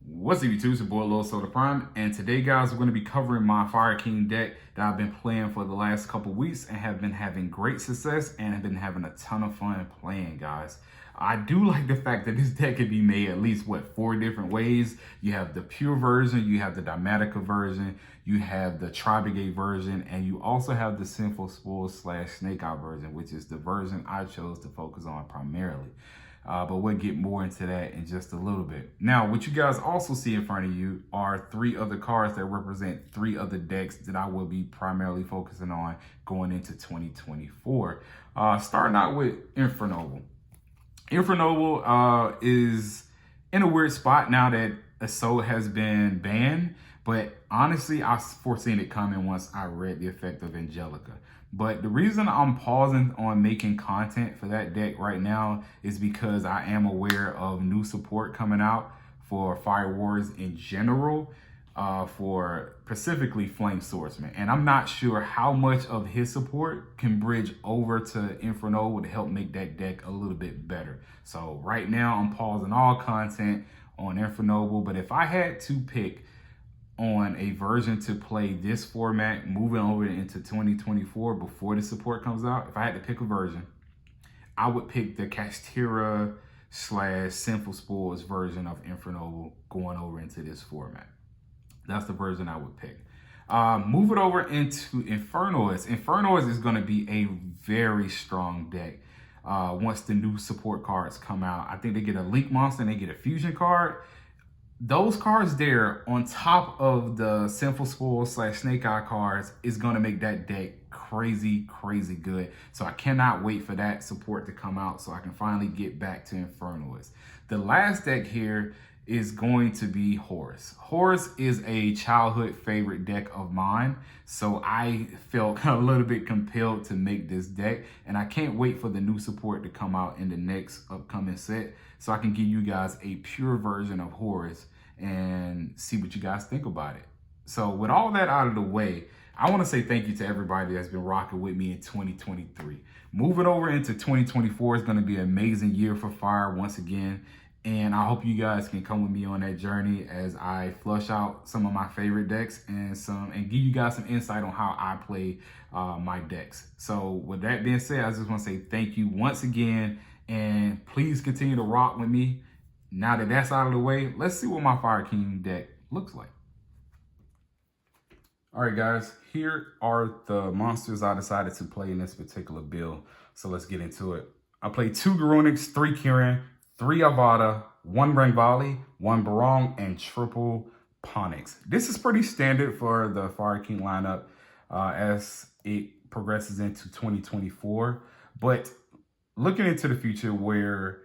What's up, YouTube? It's your boy Lil Soda Prime, and today, guys, we're going to be covering my Fire King deck that I've been playing for the last couple weeks and have been having great success and have been having a ton of fun playing, guys. I do like the fact that this deck can be made at least, 4 different ways. You have the pure version, you have the Damatica version, you have the Tri-Brigade version, and you also have the Sinful Spoils / Snake Eye version, which is the version I chose to focus on primarily. But we'll get more into that in just a little bit. Now, what you guys also see in front of you are 3 other cards that represent 3 other decks that I will be primarily focusing on going into 2024. Starting out with Infernoble. Infernoble is in a weird spot now that Assault has been banned, but honestly, I foreseen it coming once I read the effect of Angelica. But the reason I'm pausing on making content for that deck right now is because I am aware of new support coming out for Fire Wars in general, for specifically Flame Swordsman. And I'm not sure how much of his support can bridge over to Infernoble to help make that deck a little bit better. So right now I'm pausing all content on Infernoble, but if I had to pick on a version to play this format moving over into 2024 before the support comes out, if I had to pick a version, I would pick the Kashtira / Sinful Spoils version of Infernoble going over into this format. That's the version I would pick. Move it over into Infernoise. Infernoise is going to be a very strong deck once the new support cards come out. I think they get a Link Monster and they get a Fusion card. Those cards there on top of the Sinful Spoils / Snake Eye cards is going to make that deck crazy good. So I cannot wait for that support to come out so I can finally get back to Infernoise. The last deck here is going to be Horus. Horus is a childhood favorite deck of mine, so I felt a little bit compelled to make this deck, and I can't wait for the new support to come out in the next upcoming set so I can give you guys a pure version of Horus and see what you guys think about it. So with all that out of the way, I want to say thank you to everybody that's been rocking with me in 2023. Moving over into 2024 is going to be an amazing year for Fire once again. And I hope you guys can come with me on that journey as I flush out some of my favorite decks and give you guys some insight on how I play my decks. So with that being said, I just want to say thank you once again, and please continue to rock with me. Now that that's out of the way, let's see what my Fire King deck looks like. All right, guys, here are the monsters I decided to play in this particular build. So let's get into it. I played 2 Garuniks, 3 Kirin, 3 Avada, 1 Rangvali, 1 Barong, and triple Ponix. This is pretty standard for the Fire King lineup as it progresses into 2024. But looking into the future where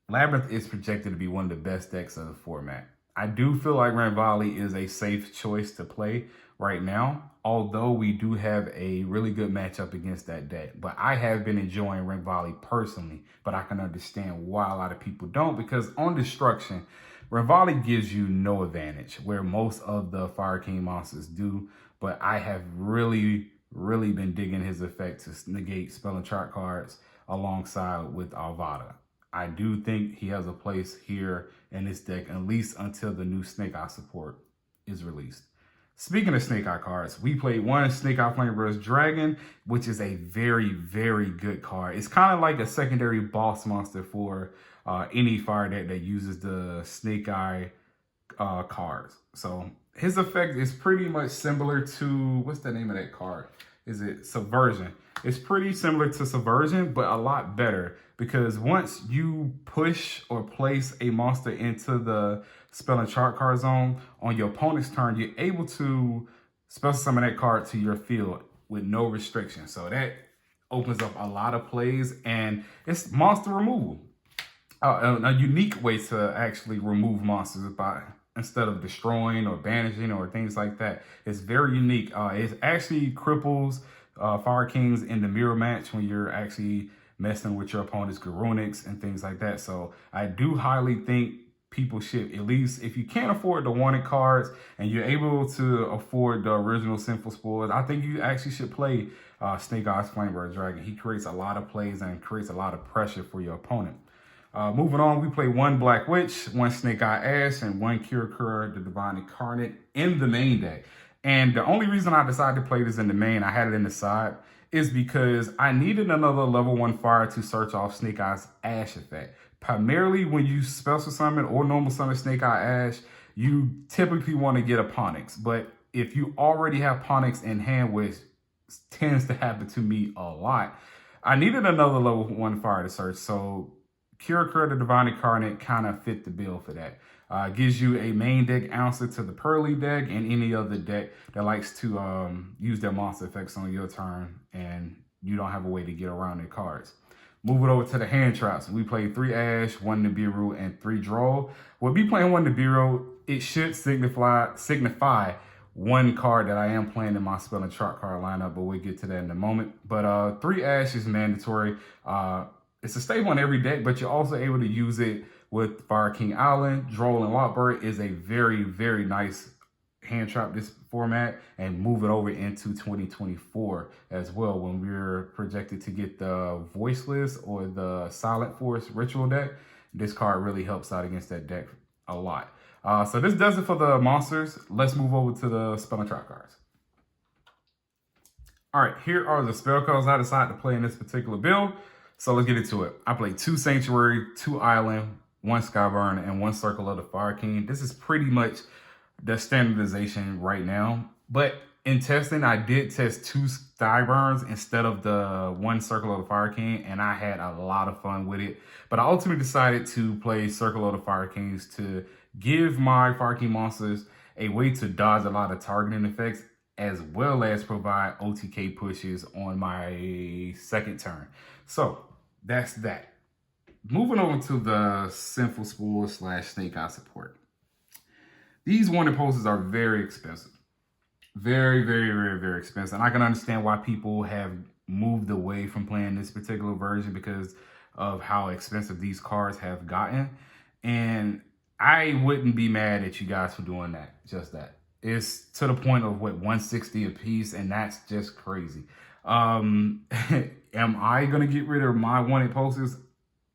Labyrinth is projected to be one of the best decks of the format, I do feel like Rangvali is a safe choice to play right now, although we do have a really good matchup against that deck. But I have been enjoying Rangvali personally, but I can understand why a lot of people don't, because on destruction, Rangvali gives you no advantage, where most of the Fire King monsters do. But I have really been digging his effect to negate spell and chart cards alongside with Avada. I do think he has a place here in this deck, at least until the new Snake Eye support is released. Speaking of Snake Eye cards, we played 1 Snake Eye Flamethrower Dragon, which is a very good card. It's kind of like a secondary boss monster for any fire deck that uses the Snake Eye cards. So his effect is pretty much similar to, what's the name of that card? Is it Subversion? It's pretty similar to Subversion, but a lot better, because once you push or place a monster into the spell and chart card zone on your opponent's turn, you're able to special summon that card to your field with no restriction. So that opens up a lot of plays, and it's monster removal. A unique way to actually remove monsters instead of destroying or banishing or things like that. It's very unique. It actually cripples Fire Kings in the mirror match when you're actually messing with your opponent's Garuniks and things like that. So I do highly think people should, at least if you can't afford the wanted cards and you're able to afford the original Sinful Spoils, I think you actually should play Snake Eyes Flamethrower Dragon. He creates a lot of plays and creates a lot of pressure for your opponent. Moving on, we play one Black Witch, one Snake Eye Ash, and one Kirakura the Divine Incarnate in the main deck. And the only reason I decided to play this in the main, I had it in the side, is because I needed another level 1 fire to search off Snake Eye's Ash effect. Primarily when you special summon or normal summon Snake Eye Ash, you typically want to get a Ponyx. But if you already have Ponyx in hand, which tends to happen to me a lot, I needed another level 1 fire to search. So Kirakura the Divine Incarnate kind of fit the bill for that. Gives you a main deck answer to the Pearly deck and any other deck that likes to use their monster effects on your turn and you don't have a way to get around their cards. Move it over to the hand traps. We played 3 Ash, 1 Nibiru, and 3 Droll. We'll be playing 1 Nibiru. It should signify one card that I am playing in my Spell and Trap card lineup, but we'll get to that in a moment. But 3 Ash is mandatory. It's a staple in every deck, but you're also able to use it with Fire King Island. Droll and Lockbird is a very, very nice hand trap this format, and move it over into 2024 as well when we're projected to get the Voiceless or the Silent Force Ritual deck. This card really helps out against that deck a lot. So this does it for the monsters. Let's move over to the Spell and Trap cards. All right, here are the spell cards I decided to play in this particular build. So let's get into it. I played 2 Sanctuary, 2 Island, 1 Skyburn, and 1 Circle of the Fire King. This is pretty much the standardization right now. But in testing, I did test 2 Skyburns instead of the 1 Circle of the Fire King, and I had a lot of fun with it. But I ultimately decided to play Circle of the Fire Kings to give my Fire King monsters a way to dodge a lot of targeting effects, as well as provide OTK pushes on my second turn. So that's that. Moving over to the Sinful Spool / Snake Eye support. These wanted posters are very expensive. Very, very, very, very expensive. And I can understand why people have moved away from playing this particular version because of how expensive these cards have gotten. And I wouldn't be mad at you guys for doing that, just that. It's to the point of what, $160 a piece, and that's just crazy. Am I gonna get rid of my wanted posters?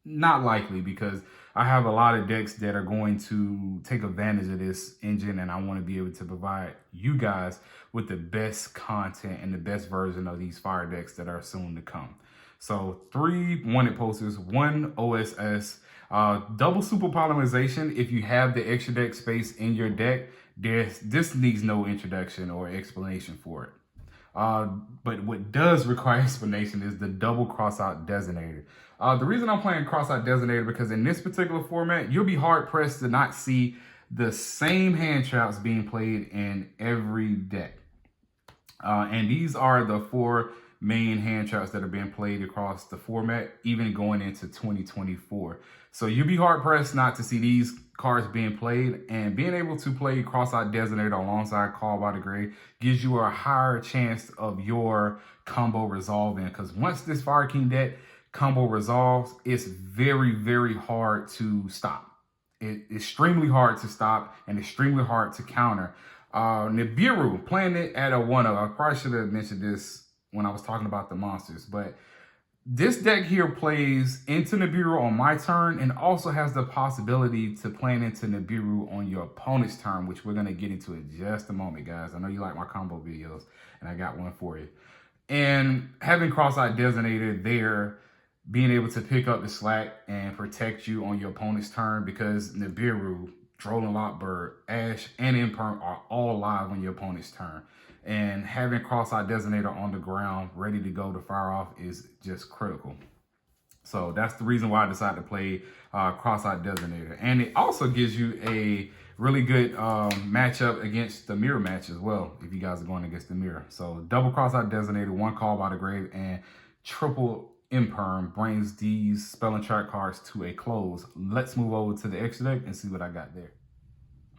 Not likely, because I have a lot of decks that are going to take advantage of this engine, and I want to be able to provide you guys with the best content and the best version of these fire decks that are soon to come. So 3 wanted posters, 1 OSS, double super polymerization. If you have the extra deck space in your deck, this needs no introduction or explanation for it. But what does require explanation is the double crossout designator. The reason I'm playing crossout designator because in this particular format, you'll be hard pressed to not see the same hand traps being played in every deck. And these are the 4 main hand traps that are being played across the format, even going into 2024. So you'll be hard pressed not to see these cards being played, and being able to play Crossout Designator alongside Call by the Grave gives you a higher chance of your combo resolving, because once this Fire King deck combo resolves, it's very, very hard to stop. It's extremely hard to stop and extremely hard to counter. Nibiru, playing it at a 1-0. I probably should have mentioned this when I was talking about the monsters, but this deck here plays into Nibiru on my turn and also has the possibility to play into Nibiru on your opponent's turn, which we're going to get into in just a moment, guys. I know you like my combo videos, and I got one for you. And having Cross-Eyed Designator there, being able to pick up the slack and protect you on your opponent's turn, because Nibiru, Droll and Lockbird, Ash, and Imperm are all live on your opponent's turn. And having Cross-Eyed Designator on the ground, ready to go to fire off, is just critical. So that's the reason why I decided to play Cross-Eyed Designator. And it also gives you a really good matchup against the mirror match as well, if you guys are going against the mirror. So double Cross-Eyed Designator, 1 Call by the Grave, and triple Imperm brings these Spell and Trap cards to a close. Let's move over to the extra deck and see what I got there.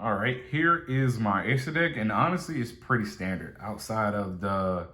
All right, here is my extra deck, and honestly, it's pretty standard. Outside of the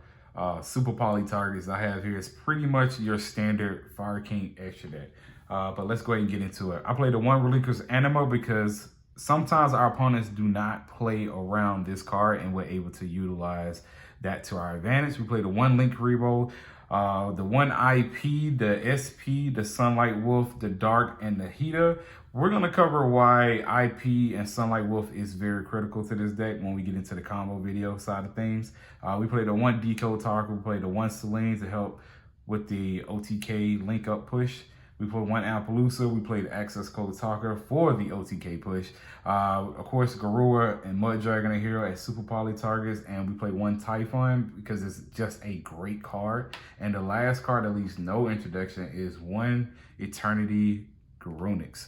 super poly targets I have here, it's pretty much your standard Fire King extra deck. But let's go ahead and get into it. I played the 1 Relinquish Anima because sometimes our opponents do not play around this card, and we're able to utilize that to our advantage. We played the 1 Link Reroll. The one IP, the SP, the Sunlight Wolf, the Dark, and the Hida. We're going to cover why IP and Sunlight Wolf is very critical to this deck when we get into the combo video side of things. We played the one Decode Talker, we played the one Selene to help with the OTK link up push. We played one Appaloosa, we played Access Code Talker for the OTK push. Of course, Garura and Mud Dragon are here as Super Poly targets, and we played one Typhon because it's just a great card. And the last card that leaves no introduction is one Eternity Garunix.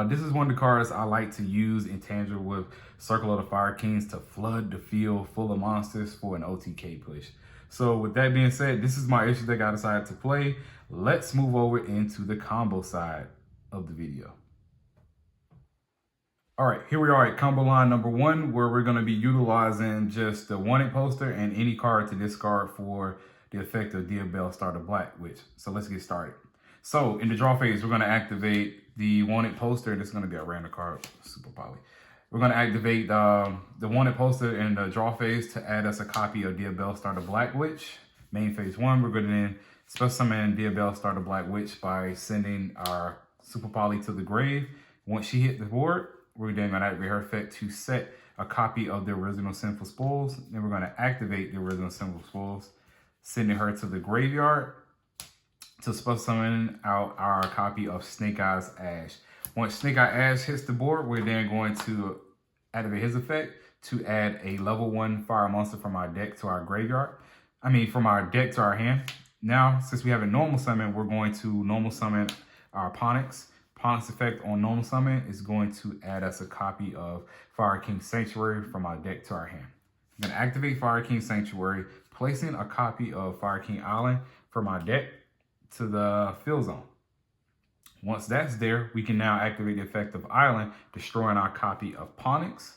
This is one of the cards I like to use in tandem with Circle of the Fire Kings to flood the field full of monsters for an OTK push. So with that being said, this is my issue deck I decided to play. Let's move over into the combo side of the video. All right, here we are at combo line number 1, where we're going to be utilizing just the wanted poster and any card to discard for the effect of Diabell Star the Black Witch. So let's get started. So in the draw phase, we're going to activate the wanted poster. This is going to be a random card, Super Poly. We're going to activate the wanted poster in the draw phase to add us a copy of Diabell Star the Black Witch. Main phase 1, we're going to then special summon Diabell Star the Black Witch by sending our Super Poly to the grave. Once she hit the board, we're then going to activate her effect to set a copy of the original Sinful Spoils. Then we're going to activate the original Sinful Spoils, sending her to the graveyard to special summon out our copy of Snake Eyes Ash. Once Snake Eye Ash hits the board, we're then going to activate his effect to add a level 1 fire monster from our deck to our graveyard. From our deck to our hand. Now, since we have a normal summon, we're going to normal summon our Ponix. Ponix effect on normal summon is going to add us a copy of Fire King Sanctuary from our deck to our hand. I'm going to activate Fire King Sanctuary, placing a copy of Fire King Island from our deck to the field zone. Once that's there, we can now activate the effect of Island, destroying our copy of Ponix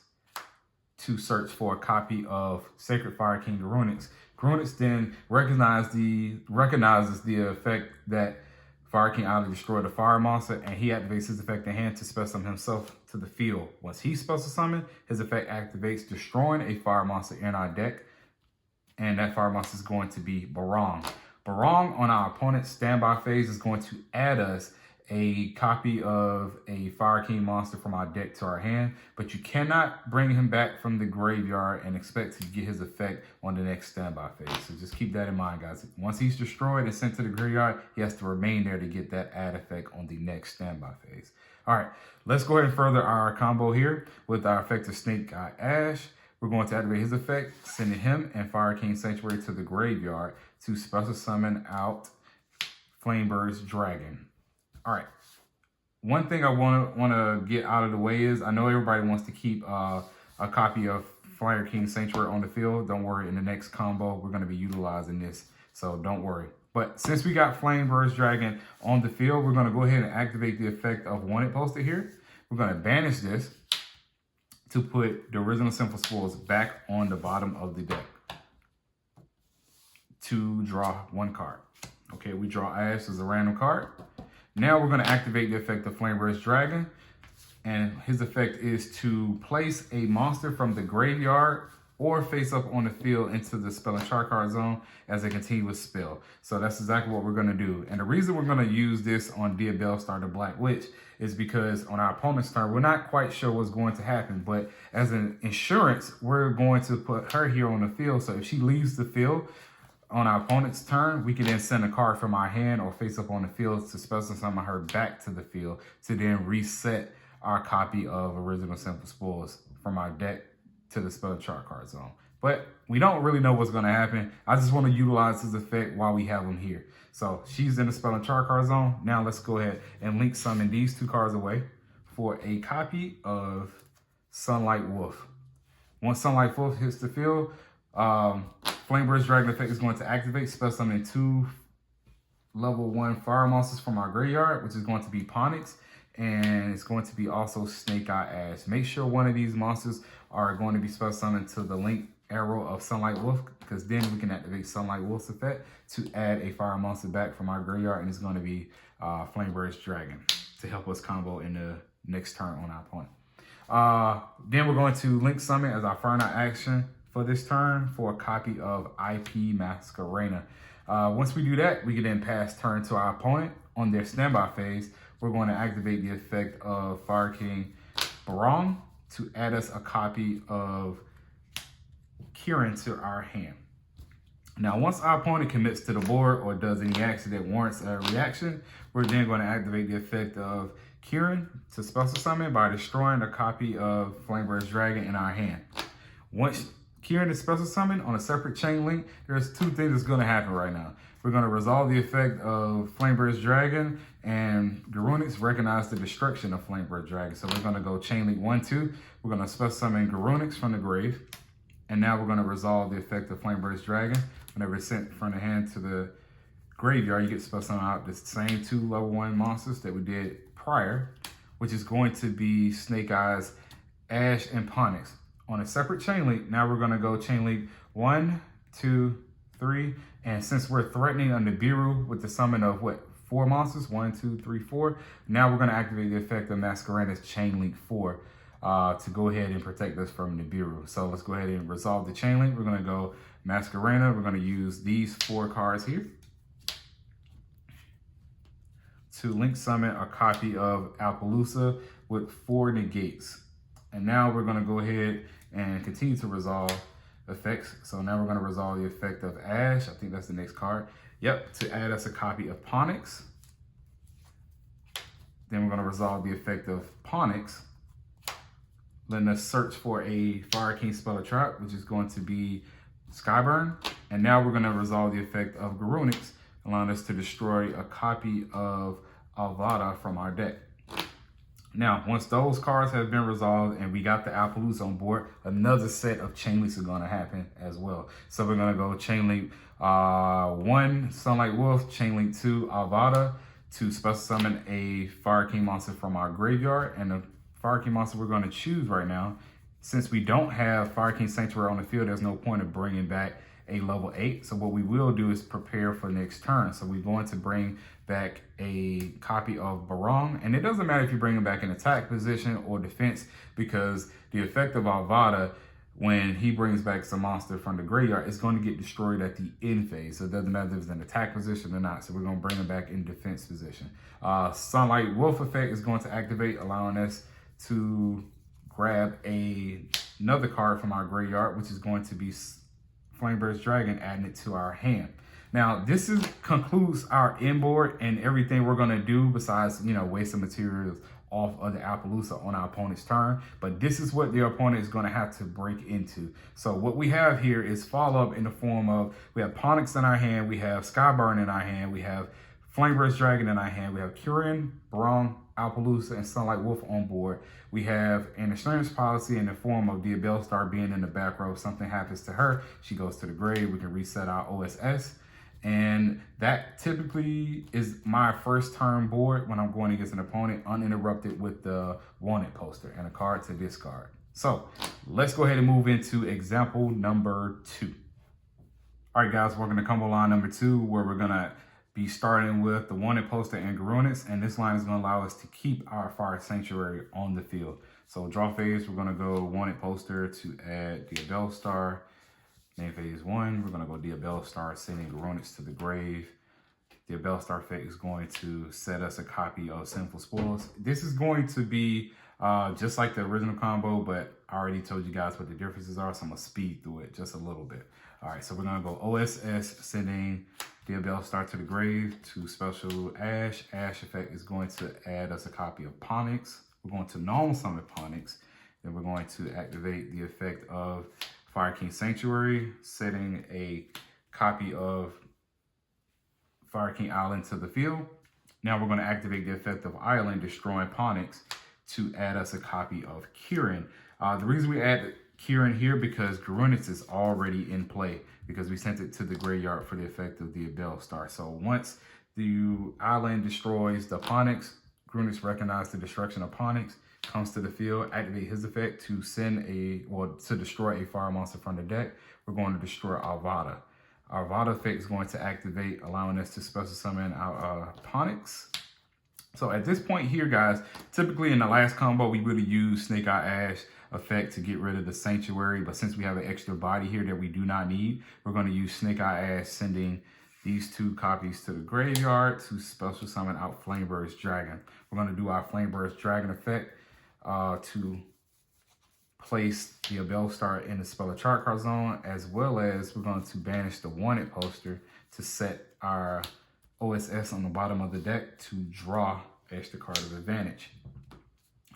to search for a copy of Sacred Fire King Garunix. Garunix then recognizes the effect that Fire King Island destroyed a fire monster, and he activates his effect in hand to special summon himself to the field. Once he special summons, his effect activates, destroying a fire monster in our deck, and that fire monster is going to be Barong. Barong on our opponent's standby phase is going to add us a copy of a Fire King monster from our deck to our hand, but you cannot bring him back from the graveyard and expect to get his effect on the next standby phase. So just keep that in mind, guys. Once he's destroyed and sent to the graveyard, he has to remain there to get that add effect on the next standby phase. All right, let's go ahead and further our combo here with our effect of Snake Eye Ash. We're going to activate his effect, sending him and Fire King Sanctuary to the graveyard to special summon out Flamebird's Dragon. All right, one thing I want to get out of the way is I know everybody wants to keep a copy of Fire King Sanctuary on the field. Don't worry, in the next combo, we're going to be utilizing this, so don't worry. But since we got Flamebird's Dragon on the field, we're going to go ahead and activate the effect of Wanted Poster here. We're going to banish this to put the original Sinful Spoils back on the bottom of the deck to draw one card. Okay, we draw Ash as a random card. Now we're going to activate the effect of Flamebird's Dragon, and his effect is to place a monster from the graveyard or face up on the field into the spell and chart card zone as a continuous spell. So that's exactly what we're going to do. And the reason we're going to use this on Diabell Star the Black Witch is because on our opponent's turn, we're not quite sure what's going to happen, but as an insurance, we're going to put her here on the field. So if she leaves the field on our opponent's turn, we can then send a card from our hand or face up on the field to special summon her back to the field to then reset our copy of original Sinful Spoils from our deck to the spell chart card zone. But we don't really know what's going to happen. I just want to utilize his effect while we have him here. So she's in the spell and chart card zone. Now let's go ahead and link summon these two cards away for a copy of Sunlight Wolf. Once Sunlight Wolf hits the field, Flamebird's Dragon effect is going to activate, special summon 2 level 1 fire monsters from our graveyard, which is going to be Ponix, and it's going to be also Snake Eye Ash. Make sure one of these monsters are going to be special summoned to the link arrow of Sunlight Wolf, because then we can activate Sunlight Wolf's effect to add a fire monster back from our graveyard, and it's going to be Flamebird's Dragon to help us combo in the next turn on our opponent. Then we're going to link summon as our final action for this turn for a copy of IP Masquerena. Once we do that, we can then pass turn to our opponent. On their standby phase, we're going to activate the effect of Fire King Barong to add us a copy of Kirin to our hand. Now, once our opponent commits to the board or does any action that warrants a reaction, we're then going to activate the effect of Kirin to special summon by destroying a copy of Flamebird's Dragon in our hand. Once Kirin is special summoned on a separate chain link, there's two things that's going to happen right now. We're going to resolve the effect of Flamebird's Dragon, and Garunix recognize the destruction of Flamebird's Dragon. So we're going to go chain link 1, 2. We're going to special summon Garunix from the grave. And now we're going to resolve the effect of Flamebird's Dragon. Whenever it's sent from the hand to the graveyard, you get to special summon out the same 2 level 1 monsters that we did prior, which is going to be Snake Eyes, Ash, and Ponix. On a separate chain link, now we're going to go chain link 1, 2, 3. And since we're threatening a Nibiru with the summon of what? 4 monsters, 1, 2, 3, 4. Now we're going to activate the effect of Masquerena's chain link 4 to go ahead and protect us from Nibiru. So let's go ahead and resolve the chain link. We're going to go Masquerena. We're going to use these 4 cards here to link summon a copy of Alpaloosa with 4 negates. And now we're going to go ahead and continue to resolve effects. So now we're going to resolve the effect of Ash. I think that's the next card. Yep, to add us a copy of Ponix. Then we're going to resolve the effect of Ponix, letting us search for a Fire King Spell or Trap, which is going to be Skyburn. And now we're going to resolve the effect of Garunix, allowing us to destroy a copy of Avada from our deck. Now, once those cards have been resolved and we got the Alpaloosa on board, another set of chain links are going to happen as well. So we're going to go chain link 1, Sunlight Wolf, chain link 2, Avada, to special summon a Fire King monster from our graveyard. And the Fire King monster we're going to choose right now, since we don't have Fire King Sanctuary on the field, there's no point of bringing back a level 8. So what we will do is prepare for next turn. So we're going to bring back a copy of Barong. And it doesn't matter if you bring him back in attack position or defense, because the effect of Avada, when he brings back some monster from the graveyard, it's going to get destroyed at the end phase. So it doesn't matter if it's in attack position or not. So we're going to bring him back in defense position. Sunlight Wolf effect is going to activate, allowing us to grab another card from our graveyard, which is going to be Flamebird's Dragon, adding it to our hand. Now, this concludes our inboard and everything we're going to do besides, waste some materials off of the Alpaloosa on our opponent's turn. But this is what the opponent is going to have to break into. So what we have here is follow-up in the form of, we have Ponix in our hand, we have Skyburn in our hand, we have Flamebird's Dragon in our hand, we have Kirin, Barong, Alpaloosa, and Sunlight Wolf on board. We have an insurance policy in the form of Diabell Star being in the back row. If something happens to her, she goes to the grave. We can reset our OSS. And that typically is my first turn board when I'm going against an opponent, uninterrupted with the wanted poster and a card to discard. So let's go ahead and move into example number 2. All right, guys, we're going to combo line number 2, where we're going to be starting with the wanted poster and Garunix, and this line is going to allow us to keep our Fire Sanctuary on the field. So draw phase, we're going to go wanted poster to add Diabell Star. Main phase 1, we're going to go Diabell Star, sending Garunix to the grave. Diabell Star effect is going to set us a copy of Sinful Spoils. This is going to be just like the original combo, but I already told you guys what the differences are, so I'm going to speed through it just a little bit. All right, so we're going to go OSS, sending Diabell Star to the grave to special Ash. Ash effect is going to add us a copy of Ponix. We're going to normal summon Ponix. Then we're going to activate the effect of Fire King Sanctuary, setting a copy of Fire King Island to the field. Now we're going to activate the effect of Island, destroying Ponix, to add us a copy of Kirin. The reason we add Kirin here, because Garunix is already in play, because we sent it to the graveyard for the effect of the Diabell Star. So once the Island destroys the Ponix, Garunix recognizes the destruction of Ponix, comes to the field, activate his effect to to destroy a fire monster from the deck. We're going to destroy Avada. Our Avada effect is going to activate, allowing us to special summon our Ponix. So at this point here, guys, typically in the last combo, we would have used Snake Eye Ash effect to get rid of the Sanctuary, but since we have an extra body here that we do not need, we're going to use Snake Eye Ash, sending these 2 copies to the graveyard to special summon out Flamebird's Dragon. We're going to do our Flamebird's Dragon effect to place the Bellstar in the Spell of Chart card zone, as well as we're going to banish the Wanted poster to set our OSS on the bottom of the deck to draw extra card of advantage.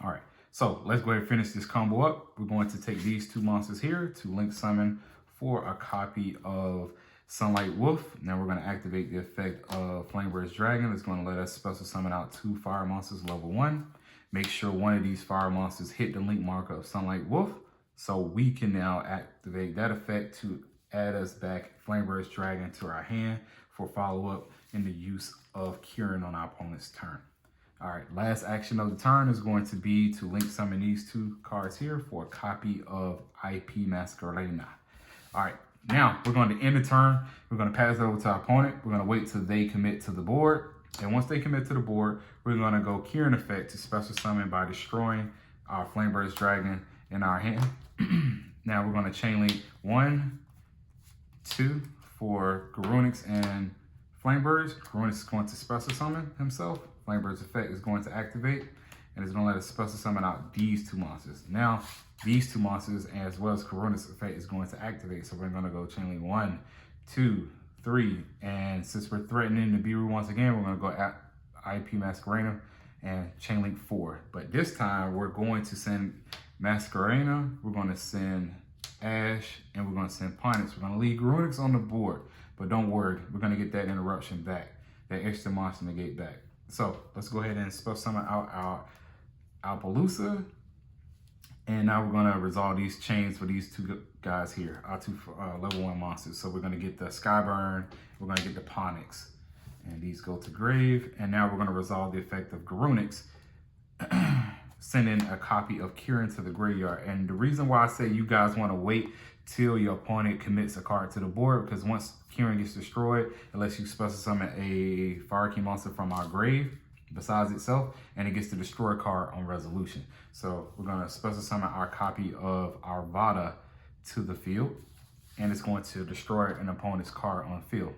All right, so let's go ahead and finish this combo up. We're going to take these 2 monsters here to link summon for a copy of Sunlight Wolf. Now we're going to activate the effect of Flamebird's Dragon. It's going to let us special summon out 2 fire monsters level 1. Make sure one of these fire monsters hit the link marker of Sunlight Wolf, so we can now activate that effect to add us back Flamebird's Dragon to our hand for follow-up in the use of Kieran on our opponent's turn. All right, last action of the turn is going to be to link summon these 2 cards here for a copy of IP Masquerena. All right, now we're going to end the turn. We're going to pass it over to our opponent. We're going to wait till they commit to the board. And once they commit to the board, we're going to go Kieran effect to special summon by destroying our Flamebird's Dragon in our hand. Now we're going to chain link 1, 2 for Garunix and Flamebirds. Garunix is going to special summon himself. Flamebird's effect is going to activate, and it's going to let us special summon out these 2 monsters. Now, these 2 monsters, as well as Garunix's effect, is going to activate. So we're going to go chain link 1, 2, 3, and since we're threatening the Biru once again, we're going to go at IP Masquerena and chain link 4. But this time, we're going to send Masquerena, we're going to send Ash, and we're going to send Ponix. We're going to leave Garunix on the board, but don't worry, we're going to get that interruption back, that extra monster negate back. So let's go ahead and special summon out our Alpaloosa. And now we're going to resolve these chains for these 2 guys here, our 2 level 1 monsters. So we're going to get the Skyburn, we're going to get the Ponix. And these go to grave. And now we're going to resolve the effect of Garunix, sending a copy of Kieran to the graveyard. And the reason why I say you guys want to wait till your opponent commits a card to the board, because once Kieran gets destroyed, it lets you special summon a Fire King monster from our grave besides itself, and it gets to destroy a card on resolution. So we're going to special summon our copy of Arvada to the field, and it's going to destroy an opponent's card on the field.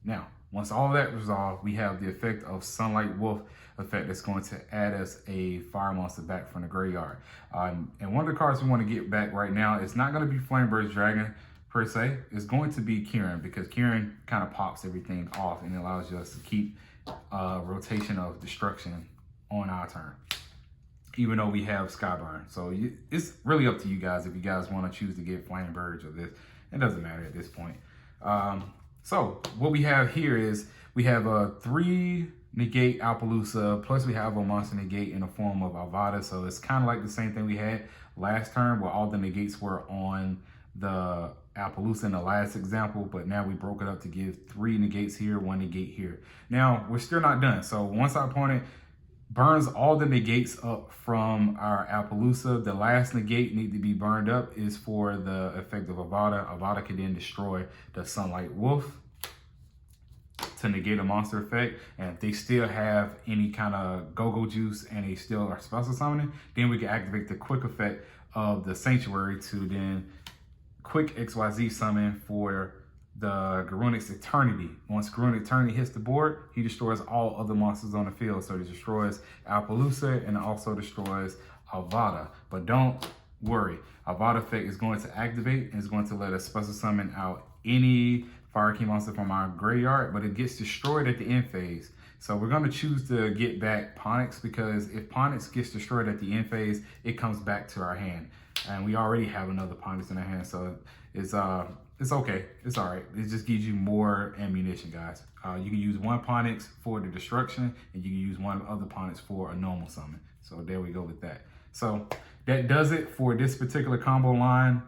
Now, once all that resolved, we have the effect of Sunlight Wolf effect that's going to add us a fire monster back from the graveyard. And one of the cards we want to get back right now is not going to be Flamebird's Dragon per se. It's going to be Kieran, because Kieran kind of pops everything off and allows us to keep rotation of destruction on our turn, even though we have Skyburn. So it's really up to you guys if you guys want to choose to get Flamebirds or this. It doesn't matter at this point. So what we have here is we have a 3 negate Alpaloosa, plus we have a monster negate in the form of Arvada. So it's kind of like the same thing we had last turn, where all the negates were on the Alpaloosa in the last example, but now we broke it up to give 3 negates here, 1 negate here. Now, we're still not done. So once our opponent burns all the negates up from our Alpaloosa, the last negate need to be burned up is for the effect of Arvada. Arvada can then destroy the Sunlight Wolf to negate a monster effect. And if they still have any kind of go-go juice and they still are special summoning, then we can activate the quick effect of the Sanctuary to then quick XYZ summon for the Garunix Eternity. Once Garunix Eternity hits the board, he destroys all other monsters on the field. So he destroys Alpaloosa and also destroys Arvada. But don't worry, Arvada effect is going to activate and is going to let us special summon out any Fire King monster from our graveyard, but it gets destroyed at the end phase. So we're going to choose to get back Ponix, because if Ponix gets destroyed at the end phase, it comes back to our hand. And we already have another Ponix in our hand, so it's okay. It's all right. It just gives you more ammunition, guys. You can use 1 Ponix for the destruction, and you can use 1 other Ponix for a normal summon. So there we go with that. So that does it for this particular combo line.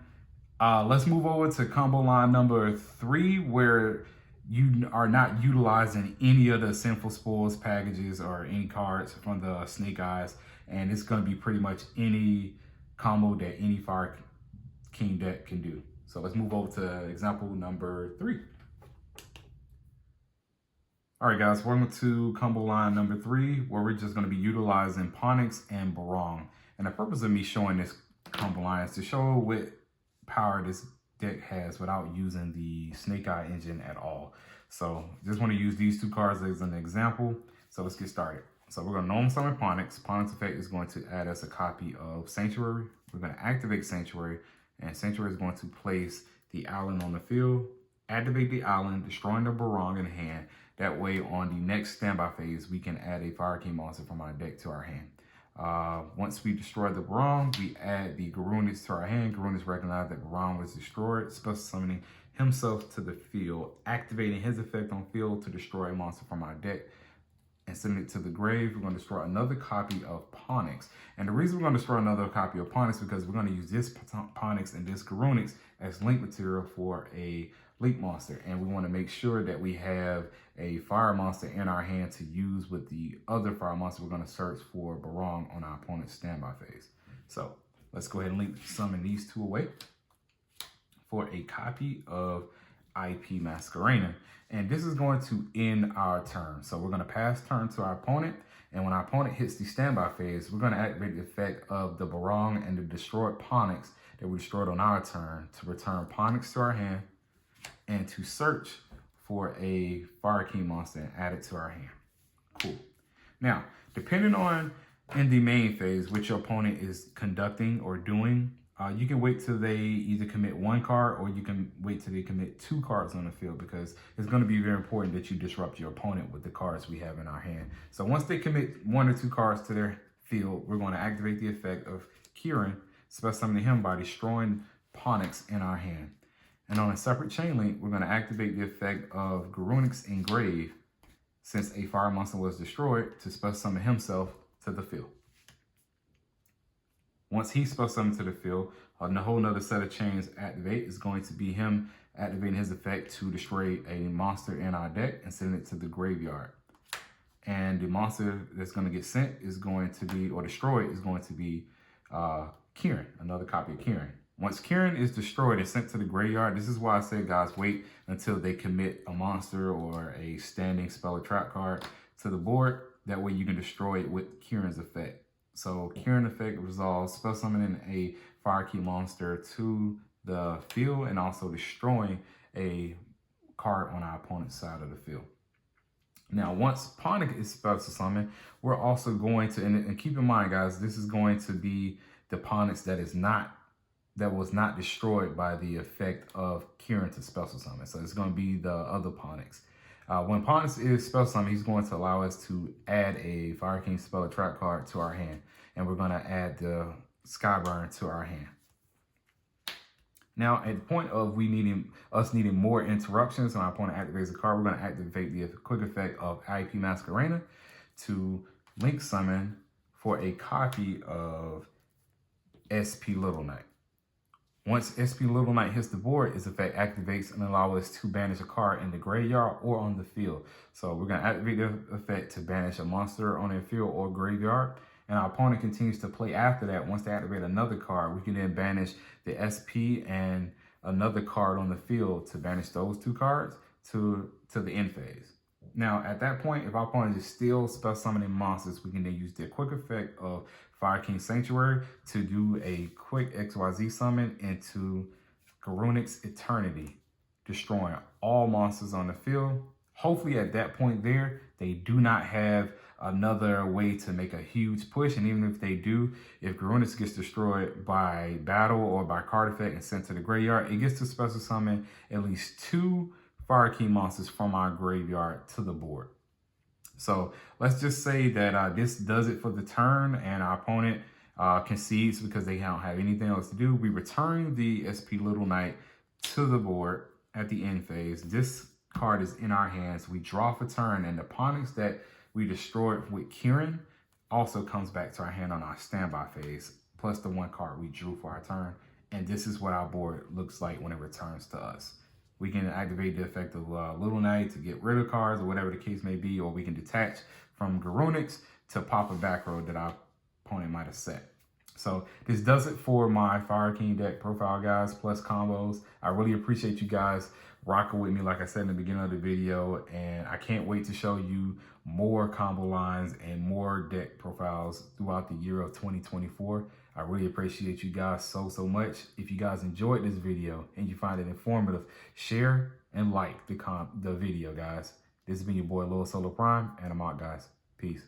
Let's move over to combo line number 3, where you are not utilizing any of the Sinful Spoils packages or any cards from the Snake Eyes, and it's going to be pretty much any combo that any Fire King deck can do. So let's move over to example number 3. All right, guys, welcome to combo line number 3, where we're just going to be utilizing Ponix and Barong. And the purpose of me showing this Humble Lions to show what power this deck has without using the Snake Eye engine at all. So just want to use these 2 cards as an example. So let's get started. So we're going to Normal Summon Ponix. Ponix effect is going to add us a copy of Sanctuary. We're going to activate Sanctuary, and Sanctuary is going to place the island on the field, activate the island, destroying the Barong in hand. That way, on the next standby phase, we can add a Fire King monster from our deck to our hand. Once we destroy the Barong, we add the Garunix to our hand. Garunix recognized that Barong was destroyed, special summoning himself to the field, activating his effect on field to destroy a monster from our deck and send it to the grave. We're going to destroy another copy of Ponix. And the reason we're going to destroy another copy of Ponix is because we're going to use this Ponix and this Garunix as link material for a link monster. And we want to make sure that we have a fire monster in our hand to use with the other fire monster. We're going to search for Barong on our opponent's standby phase. So let's go ahead and link summon these 2 away for a copy of IP Masquerena. And this is going to end our turn. So we're going to pass turn to our opponent. And when our opponent hits the standby phase, we're going to activate the effect of the Barong and the destroyed Ponix that we destroyed on our turn to return Ponix to our hand and to search for a Fire King monster and add it to our hand. Cool. Now, depending on in the main phase, which your opponent is conducting or doing, you can wait till they either commit 1 card or you can wait till they commit 2 cards on the field, because it's going to be very important that you disrupt your opponent with the cards we have in our hand. So once they commit 1 or 2 cards to their field, we're going to activate the effect of Kieran, special summoning him by destroying Ponix in our hand. And on a separate chain link, we're going to activate the effect of Garunix Engrave, since a fire monster was destroyed, to special summon himself to the field. Once he's special summoned to the field, a whole nother set of chains activate. Is going to be him activating his effect to destroy a monster in our deck and send it to the graveyard. And the monster that's going to get sent is going to be, or destroyed, is going to be Kieran, another copy of Kieran. Once Kieran is destroyed and sent to the graveyard, this is why I say, guys, wait until they commit a monster or a standing spell or trap card to the board. That way you can destroy it with Kieran's effect. So Kieran effect resolves spell summoning a Fire King monster to the field and also destroying a card on our opponent's side of the field. Now, once Ponix is special summoned, we're also going to, and keep in mind, guys, this is going to be the Ponix that was not destroyed by the effect of Kieran to special summon. So it's going to be the other Ponix. When Ponix is special summoned, he's going to allow us to add a Fire King spell or trap card to our hand. And we're going to add the Skyburn to our hand. Now, at the point of us needing more interruptions, when our opponent activates a card, we're going to activate the quick effect of IP Masquerena to link summon for a copy of SP Little Knight. Once SP Little Knight hits the board, its effect activates and allows us to banish a card in the graveyard or on the field. So we're going to activate the effect to banish a monster on the field or graveyard. And our opponent continues to play after that. Once they activate another card, we can then banish the SP and another card on the field to banish those 2 cards to the end phase. Now, at that point, if our opponent is still spell summoning monsters, we can then use the quick effect of Fire King Sanctuary to do a quick XYZ summon into Garunix Eternity, destroying all monsters on the field. Hopefully at that point there, they do not have another way to make a huge push. And even if they do, if Garunix gets destroyed by battle or by card effect and sent to the graveyard, it gets to special summon at least 2 Fire King monsters from our graveyard to the board. So let's just say that this does it for the turn and our opponent concedes because they don't have anything else to do. We return the SP Little Knight to the board at the end phase. This card is in our hands. We draw for turn, and the Ponix that we destroyed with Kieran also comes back to our hand on our standby phase, plus the 1 card we drew for our turn. And this is what our board looks like when it returns to us. We can activate the effect of Little Knight to get rid of cards or whatever the case may be, or we can detach from Garunix to pop a back row that our opponent might have set. So this does it for my Fire King deck profile, guys, plus combos. I really appreciate you guys rocking with me, like I said in the beginning of the video, and I can't wait to show you more combo lines and more deck profiles throughout the year of 2024. I really appreciate you guys so much. If you guys enjoyed this video and you find it informative, share and like the video, guys. This has been your boy Lil Solo Prime, and I'm out, guys. Peace.